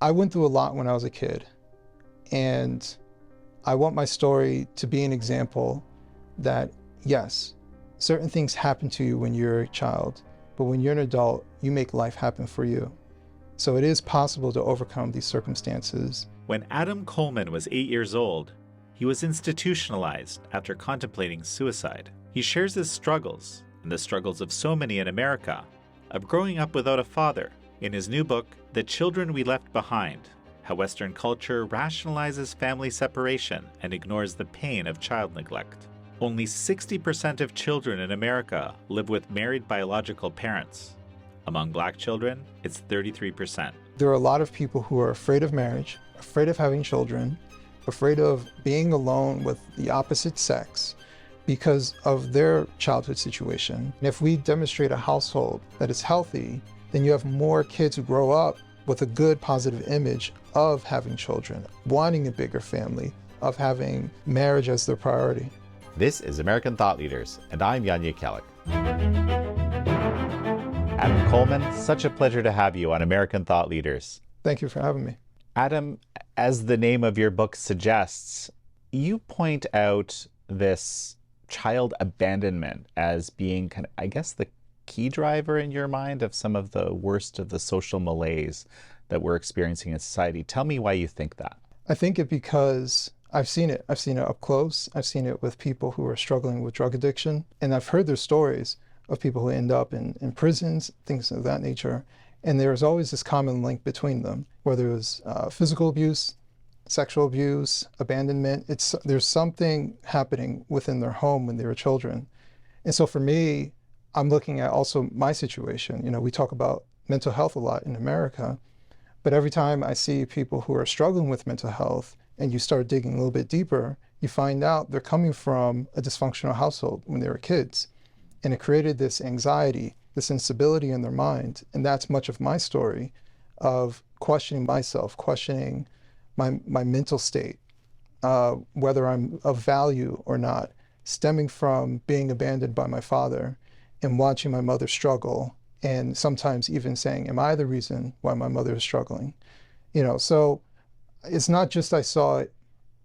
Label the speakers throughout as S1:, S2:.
S1: I went through a lot when I was a kid, and I want my story to be an example that, yes, certain things happen to you when you're a child, but when you're an adult, you make life happen for you. So it is possible to overcome these circumstances.
S2: When Adam Coleman was 8 years old, he was institutionalized after contemplating suicide. He shares his struggles, and the struggles of so many in America, of growing up without a father, in his new book, The Children We Left Behind: How Western Culture Rationalizes Family Separation and Ignores the Pain of Child Neglect. Only 60% of children in America live with married biological parents. Among Black children, it's 33%.
S1: There are a lot of people who are afraid of marriage, afraid of having children, afraid of being alone with the opposite sex because of their childhood situation. And if we demonstrate a household that is healthy, then you have more kids who grow up with a good, positive image of having children, wanting a bigger family, of having marriage as their priority.
S3: This is American Thought Leaders, and I'm Jan Jekielek. Adam Coleman, such a pleasure to have you on American Thought Leaders.
S1: Thank you for having me.
S3: Adam, as the name of your book suggests, you point out this child abandonment as being kind of, I guess, the key driver in your mind of some of the worst of the social malaise that we're experiencing in society. Tell me why you think that.
S1: I think it because I've seen it. I've seen it up close. I've seen it with people who are struggling with drug addiction. And I've heard their stories of people who end up in prisons, things of that nature. And there's always this common link between them, whether it was physical abuse, sexual abuse, abandonment. There's something happening within their home when they were children. And so for me, I'm looking at also my situation. You know, we talk about mental health a lot in America, but every time I see people who are struggling with mental health and you start digging a little bit deeper, you find out they're coming from a dysfunctional household when they were kids. And it created this anxiety, this instability in their mind. And that's much of my story of questioning myself, questioning my mental state, whether I'm of value or not, stemming from being abandoned by my father and watching my mother struggle, and sometimes even saying, am I the reason why my mother is struggling? You know, so it's not just I saw it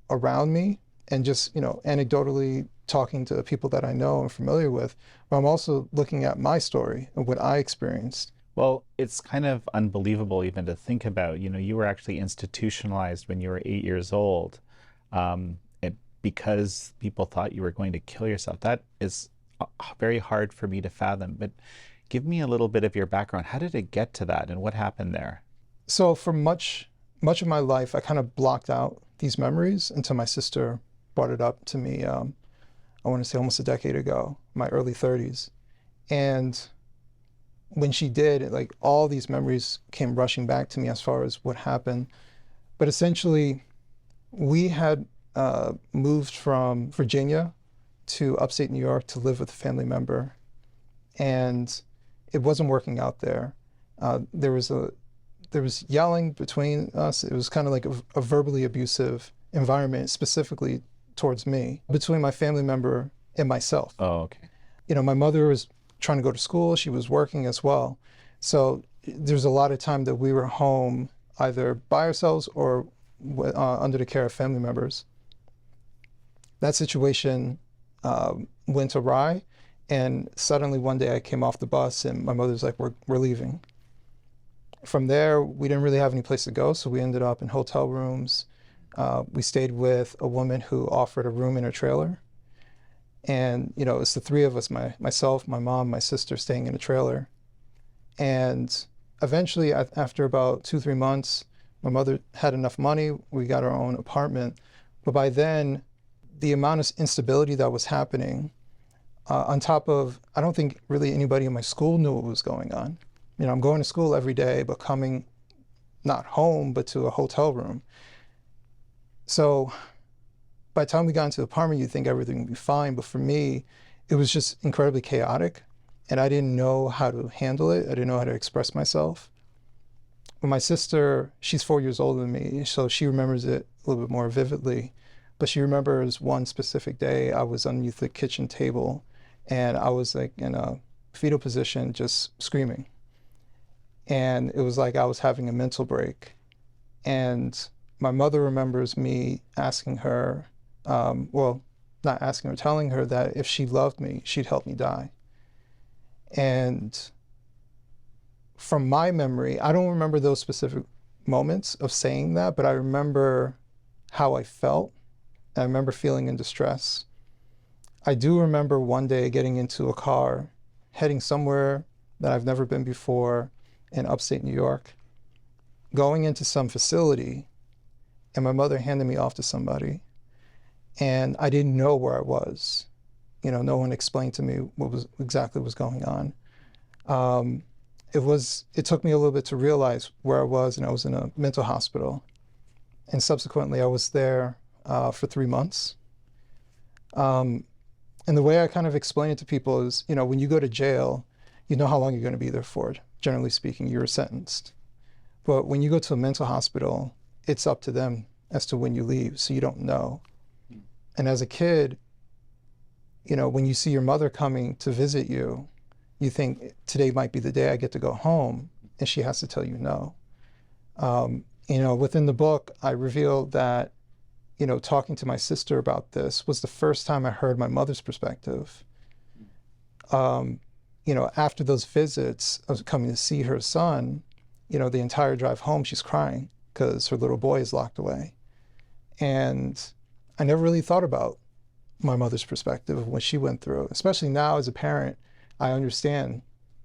S1: around me and just, you know, anecdotally talking to people that I know and familiar with, but I'm also looking at my story and what I experienced.
S3: Well, it's kind of unbelievable even to think about. You know, you were actually institutionalized when you were 8 years old, and because people thought you were going to kill yourself. That is very hard for me to fathom. But give me a little bit of your background. How did it get to that, and what happened there?
S1: So for much of my life, I kind of blocked out these memories until my sister brought it up to me, I want to say almost a decade ago, my early 30s. And when she did, like, all these memories came rushing back to me as far as what happened. But essentially, we had moved from Virginia to upstate New York to live with a family member. And it wasn't working out there. There was yelling between us. It was kind of like a verbally abusive environment, specifically towards me, between my family member and myself.
S3: Oh, okay.
S1: You know, my mother was trying to go to school. She was working as well. So there's a lot of time that we were home either by ourselves or under the care of family members. That situation went awry. And suddenly one day I came off the bus and my mother's like, we're leaving. From there, we didn't really have any place to go, so we ended up in hotel rooms. We stayed with a woman who offered a room in her trailer. And, you know, it's the three of us, myself, my mom, my sister, staying in a trailer. And eventually, after about 2-3 months, my mother had enough money. We got our own apartment. But by then, the amount of instability that was happening, on top of, I don't think really anybody in my school knew what was going on. You know, I'm going to school every day, but coming not home, but to a hotel room. So by the time we got into the apartment, you'd think everything would be fine. But for me, it was just incredibly chaotic. And I didn't know how to handle it. I didn't know how to express myself. But my sister, she's 4 years older than me, so she remembers it a little bit more vividly. But she remembers one specific day I was underneath the kitchen table and I was like in a fetal position, just screaming. And it was like I was having a mental break. And my mother remembers me asking her, well, not asking her, telling her that if she loved me, she'd help me die. And from my memory, I don't remember those specific moments of saying that, but I remember how I felt. I remember feeling in distress. I do remember one day getting into a car, heading somewhere that I've never been before in upstate New York, going into some facility, and my mother handed me off to somebody. And I didn't know where I was. You know, no one explained to me what was exactly was going on. It took me a little bit to realize where I was, and I was in a mental hospital. And subsequently, I was there for 3 months. And the way I kind of explain it to people is, you know, when you go to jail, you know how long you're going to be there for. Generally speaking, you're sentenced. But when you go to a mental hospital, it's up to them as to when you leave, so you don't know. And as a kid, you know, when you see your mother coming to visit you, you think today might be the day I get to go home, and she has to tell you no. You know, within the book, I revealed that, you know, talking to my sister about this was the first time I heard my mother's perspective. You know, after those visits of coming to see her son, you know, the entire drive home, she's crying because her little boy is locked away. And I never really thought about my mother's perspective of what she went through. Especially now as a parent, I understand,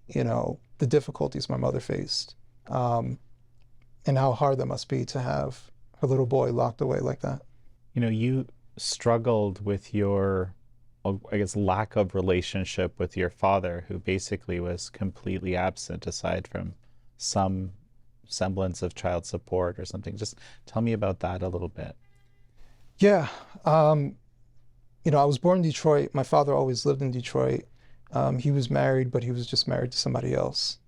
S1: you know, the difficulties my mother faced, and how hard that must be to have her little boy locked away like that.
S3: You know, you struggled with your, I guess, lack of relationship with your father, who basically was completely absent aside from some semblance of child support or something. Just tell me about that a little bit.
S1: Yeah. You know, I was born in Detroit. My father always lived in Detroit. He was married, but he was just married to somebody else.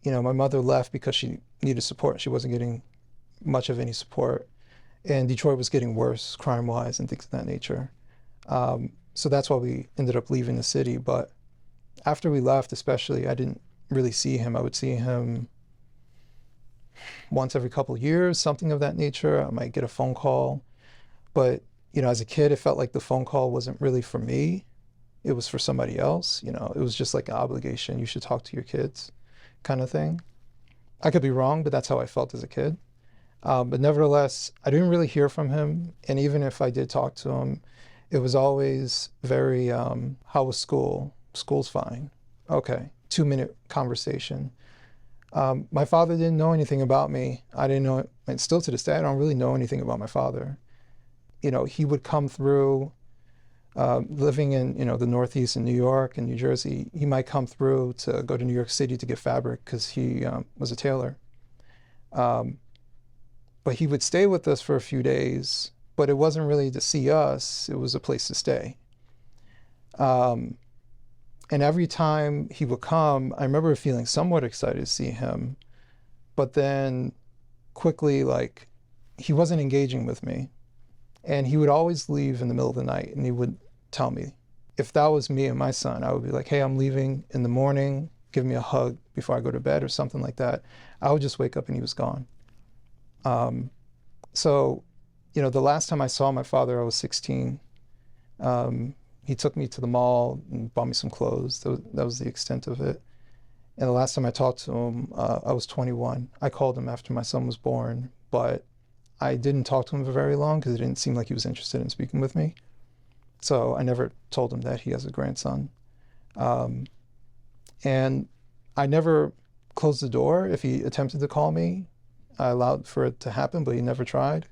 S1: You know, my mother left because she needed support. She wasn't getting much of any support. And Detroit was getting worse crime-wise and things of that nature. So that's why we ended up leaving the city. But after we left, especially, I didn't really see him. I would see him once every couple of years, something of that nature. I might get a phone call. But, you know, as a kid, it felt like the phone call wasn't really for me. It was for somebody else. You know, it was just like an obligation. You should talk to your kids kind of thing. I could be wrong, but that's how I felt as a kid. But nevertheless, I didn't really hear from him. And even if I did talk to him, it was always very, how was school? School's fine. Okay, 2-minute conversation. My father didn't know anything about me. I didn't know, and still to this day, I don't really know anything about my father. You know, he would come through, living in, you know, the Northeast in New York and New Jersey. He might come through to go to New York City to get fabric because he was a tailor. But he would stay with us for a few days, but it wasn't really to see us. It was a place to stay. And every time he would come, I remember feeling somewhat excited to see him, but then quickly, like, he wasn't engaging with me. And he would always leave in the middle of the night, and he would tell me. If that was me and my son, I would be like, hey, I'm leaving in the morning, give me a hug before I go to bed or something like that. I would just wake up and he was gone. So, you know, the last time I saw my father, I was 16. He took me to the mall and bought me some clothes. That was the extent of it. And the last time I talked to him, I was 21. I called him after my son was born, but I didn't talk to him for very long because it didn't seem like he was interested in speaking with me. So I never told him that he has a grandson. And I never closed the door. If he attempted to call me, I allowed for it to happen, but he never tried.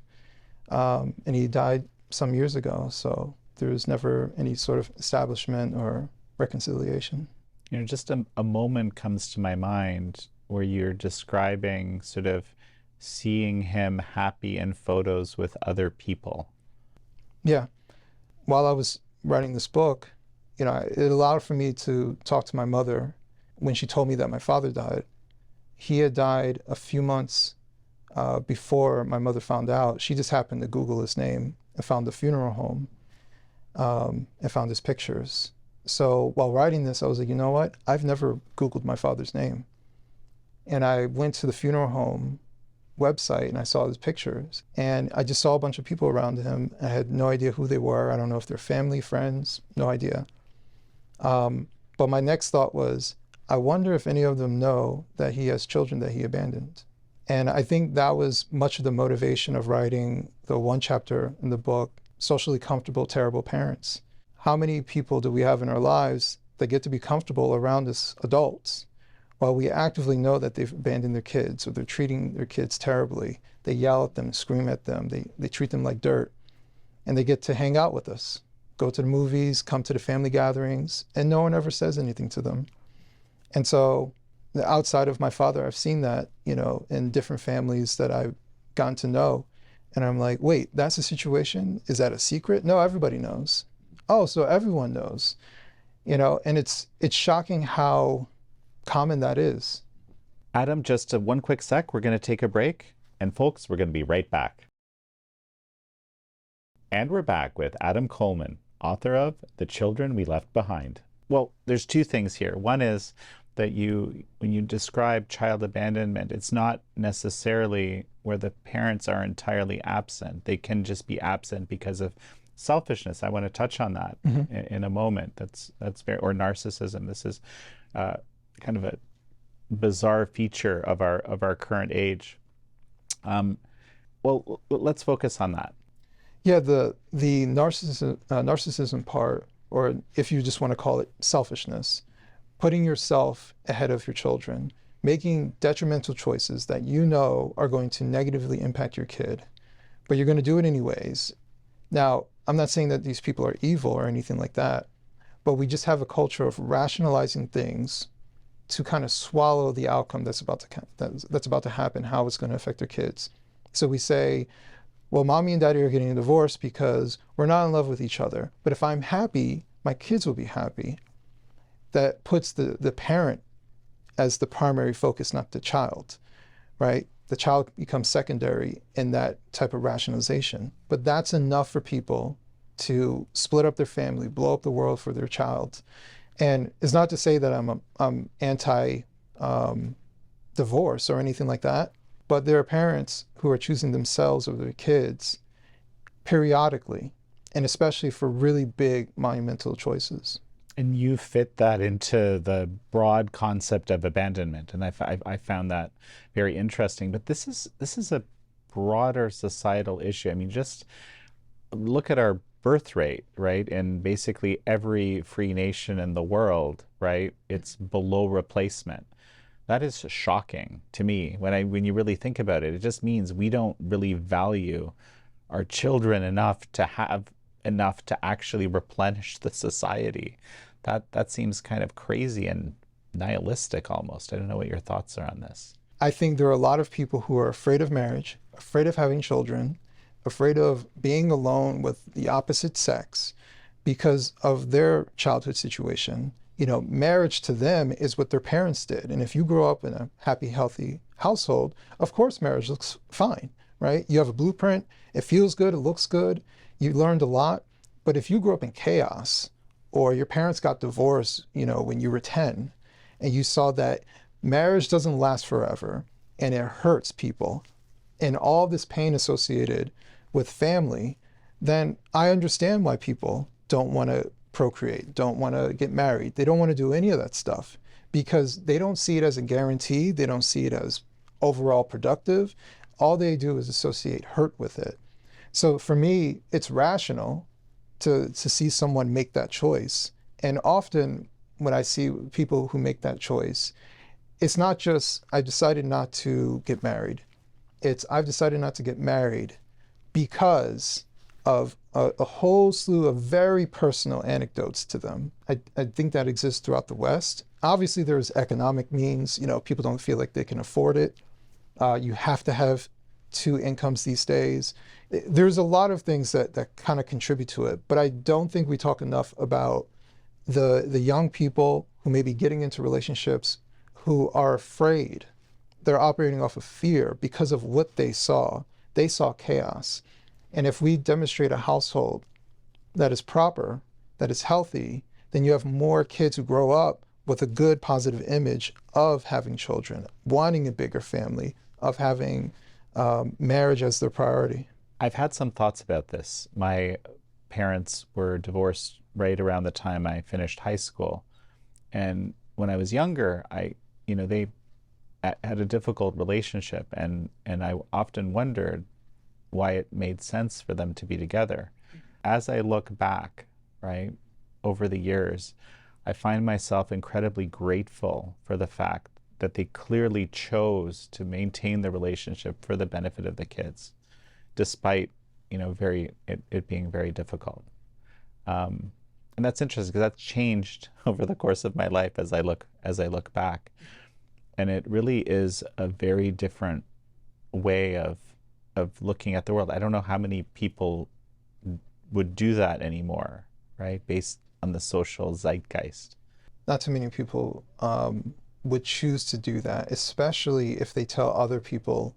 S1: And he died some years ago, so there was never any sort of establishment or reconciliation.
S3: You know, just a moment comes to my mind where you're describing sort of seeing him happy in photos with other people.
S1: Yeah. While I was writing this book, you know, it allowed for me to talk to my mother when she told me that my father died. He had died a few months before my mother found out. She just happened to Google his name and found the funeral home and found his pictures. So while writing this, I was like, you know what? I've never Googled my father's name. And I went to the funeral home website and I saw his pictures, and I just saw a bunch of people around him. I had no idea who they were. I don't know if they're family, friends, no idea. But my next thought was, I wonder if any of them know that he has children that he abandoned. And I think that was much of the motivation of writing the one chapter in the book, Socially Comfortable, Terrible Parents. How many people do we have in our lives that get to be comfortable around us adults while we actively know that they've abandoned their kids or they're treating their kids terribly? They yell at them, scream at them, they treat them like dirt, and they get to hang out with us, go to the movies, come to the family gatherings, and no one ever says anything to them. And so outside of my father, I've seen that, in different families that I've gotten to know. And I'm like, wait, that's a situation? Is that a secret? No, everybody knows. Oh, so everyone knows, and it's shocking how common that is.
S3: Adam, just one quick sec. We're going to take a break. And folks, we're going to be right back. And we're back with Adam Coleman, author of The Children We Left Behind. Well, there's two things here. One is that when you describe child abandonment, it's not necessarily where the parents are entirely absent. They can just be absent because of selfishness. I want to touch on that in a moment. That's very, or narcissism. This is kind of a bizarre feature of our current age. Well, let's focus on that.
S1: Yeah, the narcissism part, or if you just want to call it selfishness, putting yourself ahead of your children, making detrimental choices that are going to negatively impact your kid, but you're going to do it anyways. Now, I'm not saying that these people are evil or anything like that, but we just have a culture of rationalizing things to kind of swallow the outcome that's about to happen, how it's going to affect their kids. So we say, well, mommy and daddy are getting a divorce because we're not in love with each other. But if I'm happy, my kids will be happy. That puts the parent as the primary focus, not the child, right? The child becomes secondary in that type of rationalization. But that's enough for people to split up their family, blow up the world for their child. And it's not to say that I'm anti divorce or anything like that, but there are parents who are choosing themselves over their kids periodically, and especially for really big monumental choices.
S3: And you fit that into the broad concept of abandonment, and I found that very interesting. But this is a broader societal issue. I mean, just look at our birth rate, right? And basically every free nation in the world, right? It's below replacement. That is shocking to me. When you really think about it, it just means we don't really value our children enough to actually replenish the society. That seems kind of crazy and nihilistic almost. I don't know what your thoughts are on this.
S1: I think there are a lot of people who are afraid of marriage, afraid of having children, afraid of being alone with the opposite sex because of their childhood situation. Marriage to them is what their parents did. And if you grow up in a happy, healthy household, of course, marriage looks fine, right? You have a blueprint. It feels good. It looks good. You learned a lot. But if you grew up in chaos, or your parents got divorced, when you were 10, and you saw that marriage doesn't last forever, and it hurts people, and all this pain associated with family, then I understand why people don't want to procreate, don't want to get married. They don't want to do any of that stuff because they don't see it as a guarantee. They don't see it as overall productive. All they do is associate hurt with it. So for me, it's rational to see someone make that choice. And often when I see people who make that choice, it's not just, I decided not to get married. It's, I've decided not to get married because of a whole slew of very personal anecdotes to them. I think that exists throughout the West. Obviously, there's economic means. People don't feel like they can afford it. You have to have 2 incomes these days. There's a lot of things that kind of contribute to it, but I don't think we talk enough about the young people who may be getting into relationships who are afraid. They're operating off of fear because of what they saw. They saw chaos. And if we demonstrate a household that is proper, that is healthy, then you have more kids who grow up with a good positive image of having children, wanting a bigger family, of having marriage as their priority.
S3: I've had some thoughts about this. My parents were divorced right around the time I finished high school. And when I was younger, they had a difficult relationship, and I often wondered why it made sense for them to be together. As I look back, right, over the years, I find myself incredibly grateful for the fact that they clearly chose to maintain the relationship for the benefit of the kids, despite, it being very difficult. And that's interesting because that's changed over the course of my life as I look back. And it really is a very different way of looking at the world. I don't know how many people would do that anymore, right? Based on the social zeitgeist.
S1: Not too many people would choose to do that, especially if they tell other people,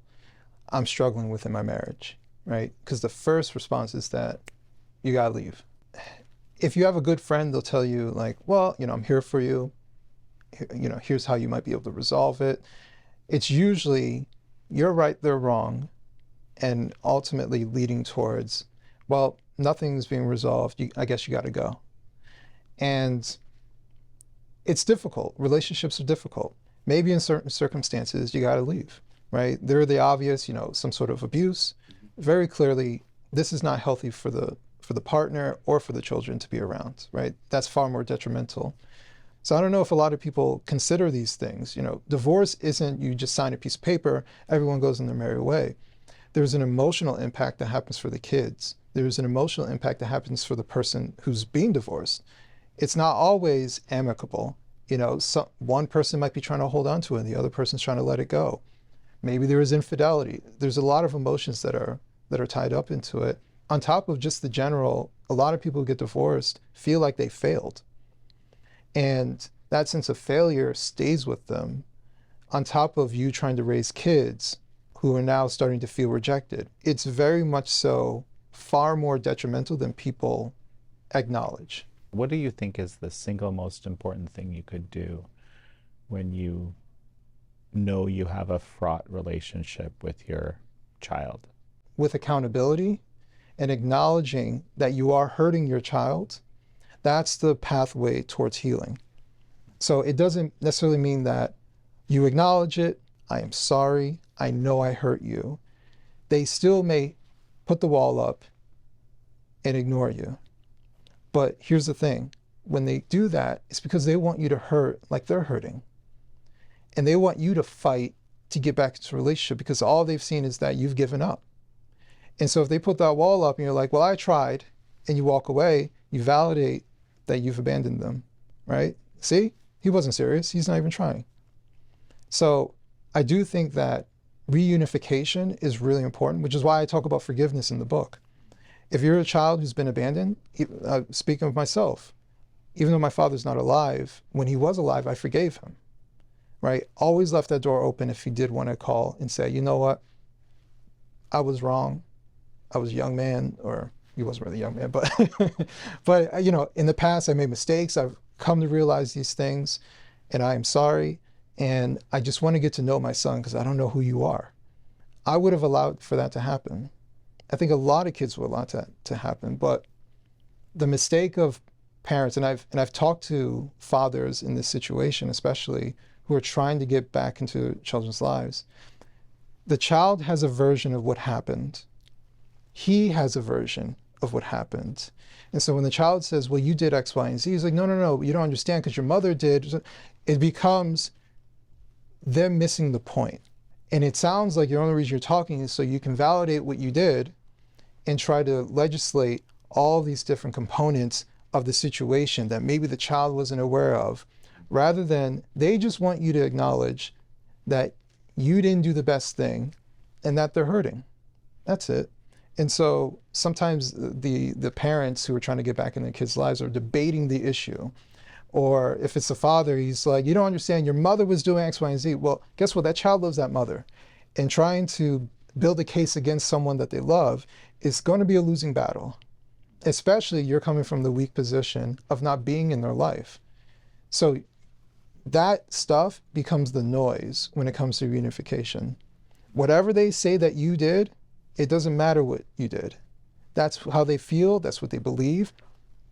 S1: I'm struggling within my marriage, right? Because the first response is that you gotta leave. If you have a good friend, they'll tell you like, well, I'm here for you. Here's how you might be able to resolve it. It's usually you're right, they're wrong, and ultimately leading towards, well, nothing's being resolved. I guess you got to go. And it's difficult. Relationships are difficult. Maybe in certain circumstances, you got to leave, right? They're the obvious, some sort of abuse. Very clearly, this is not healthy for the partner or for the children to be around, right? That's far more detrimental. So I don't know if a lot of people consider these things. Divorce isn't you just sign a piece of paper, everyone goes in their merry way. There's an emotional impact that happens for the kids. There's an emotional impact that happens for the person who's being divorced. It's not always amicable. One person might be trying to hold on to it, and the other person's trying to let it go. Maybe there is infidelity. There's a lot of emotions that are tied up into it. On top of just the general, a lot of people who get divorced feel like they failed. And that sense of failure stays with them on top of you trying to raise kids who are now starting to feel rejected. It's very much so far more detrimental than people acknowledge.
S3: What do you think is the single most important thing you could do when you know you have a fraught relationship with your child?
S1: With accountability and acknowledging that you are hurting your child, that's the pathway towards healing. So it doesn't necessarily mean that you acknowledge it, I am sorry, I know I hurt you. They still may put the wall up and ignore you. But here's the thing, when they do that, it's because they want you to hurt like they're hurting. And they want you to fight to get back into a relationship because all they've seen is that you've given up. And so if they put that wall up and you're like, well, I tried, and you walk away, you validate that you've abandoned them, right? See, he wasn't serious. He's not even trying. So I do think that reunification is really important, which is why I talk about forgiveness in the book. If you're a child who's been abandoned, speaking of myself, even though my father's not alive, when he was alive, I forgave him, right? Always left that door open if he did want to call and say, you know what, I was wrong. I was a young man, or he wasn't really a young man, but, but in the past I made mistakes. I've come to realize these things and I am sorry. And I just want to get to know my son because I don't know who you are. I would have allowed for that to happen. I think a lot of kids would allow that to happen, but the mistake of parents, and I've talked to fathers in this situation, especially who are trying to get back into children's lives. The child has a version of what happened. He has a version of what happened. And so when the child says, well, you did X, Y, and Z, he's like, no, you don't understand because your mother did. It becomes them missing the point. And it sounds like the only reason you're talking is so you can validate what you did and try to legislate all these different components of the situation that maybe the child wasn't aware of, rather than they just want you to acknowledge that you didn't do the best thing and that they're hurting. That's it. And so sometimes the parents who are trying to get back in their kids' lives are debating the issue. Or if it's a father, he's like, you don't understand, your mother was doing X, Y, and Z. Well, guess what? That child loves that mother. And trying to build a case against someone that they love is going to be a losing battle. Especially you're coming from the weak position of not being in their life. So that stuff becomes the noise when it comes to reunification. Whatever they say that you did, it doesn't matter what you did. That's how they feel, that's what they believe.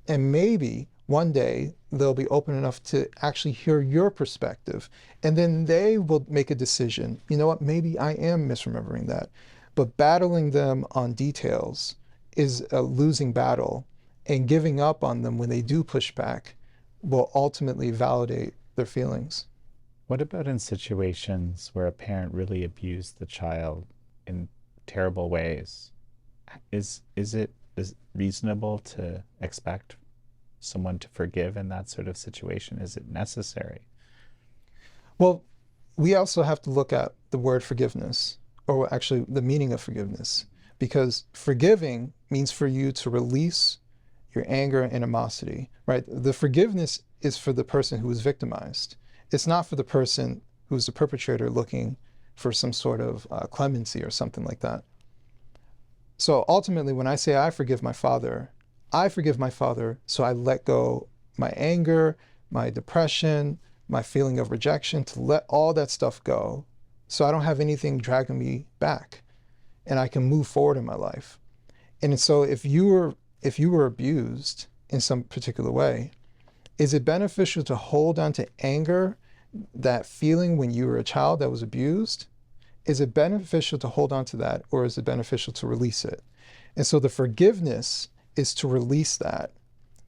S1: And maybe one day they'll be open enough to actually hear your perspective. And then they will make a decision. You know what, maybe I am misremembering that. But battling them on details is a losing battle. And giving up on them when they do push back will ultimately validate their feelings.
S3: What about in situations where a parent really abused the child in terrible ways? Is it reasonable to expect someone to forgive in that sort of situation? Is it necessary?
S1: Well, we also have to look at the word forgiveness, or actually the meaning of forgiveness, because forgiving means for you to release your anger and animosity, right? The forgiveness is for the person who was victimized. It's not for the person who's the perpetrator looking for some sort of clemency or something like that. So ultimately, when I say I forgive my father so I let go my anger, my depression, my feeling of rejection, to let all that stuff go so I don't have anything dragging me back and I can move forward in my life. And so if you were abused in some particular way, is it beneficial to hold on to anger, that feeling when you were a child that was abused? Is it beneficial to hold on to that, or is it beneficial to release it? And so the forgiveness is to release that,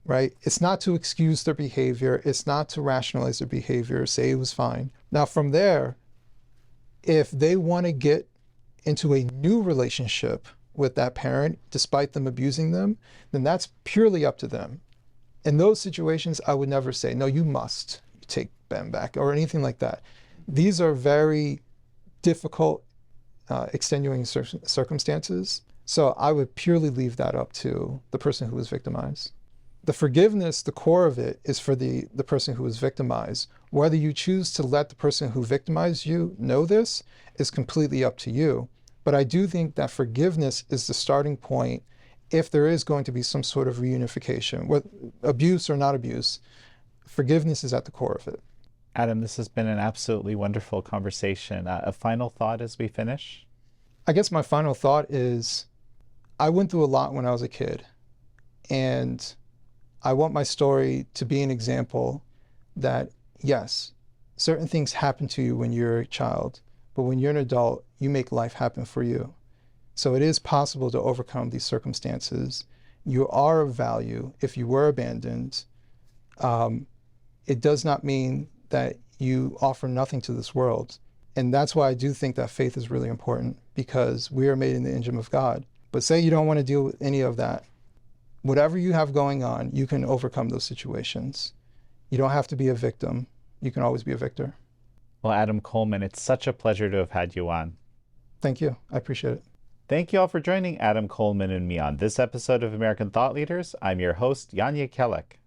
S1: right? It's not to excuse their behavior. It's not to rationalize their behavior, say it was fine. Now from there, if they want to get into a new relationship with that parent, despite them abusing them, then that's purely up to them. In those situations, I would never say, no, you must take Ben back or anything like that. These are very difficult, extenuating circumstances. So I would purely leave that up to the person who was victimized. The forgiveness, the core of it, is for the person who was victimized. Whether you choose to let the person who victimized you know this is completely up to you. But I do think that forgiveness is the starting point if there is going to be some sort of reunification, with abuse or not abuse. Forgiveness is at the core of it.
S3: Adam, this has been an absolutely wonderful conversation. A final thought as we finish?
S1: I guess my final thought is I went through a lot when I was a kid, and I want my story to be an example that, yes, certain things happen to you when you're a child, but when you're an adult, you make life happen for you. So it is possible to overcome these circumstances. You are of value if you were abandoned. It does not mean that you offer nothing to this world. And that's why I do think that faith is really important, because we are made in the image of God. But say you don't want to deal with any of that. Whatever you have going on, you can overcome those situations. You don't have to be a victim. You can always be a victor.
S3: Well, Adam Coleman, it's such a pleasure to have had you on.
S1: Thank you. I appreciate it.
S3: Thank you all for joining Adam Coleman and me on this episode of American Thought Leaders. I'm your host, Jan Jekielek.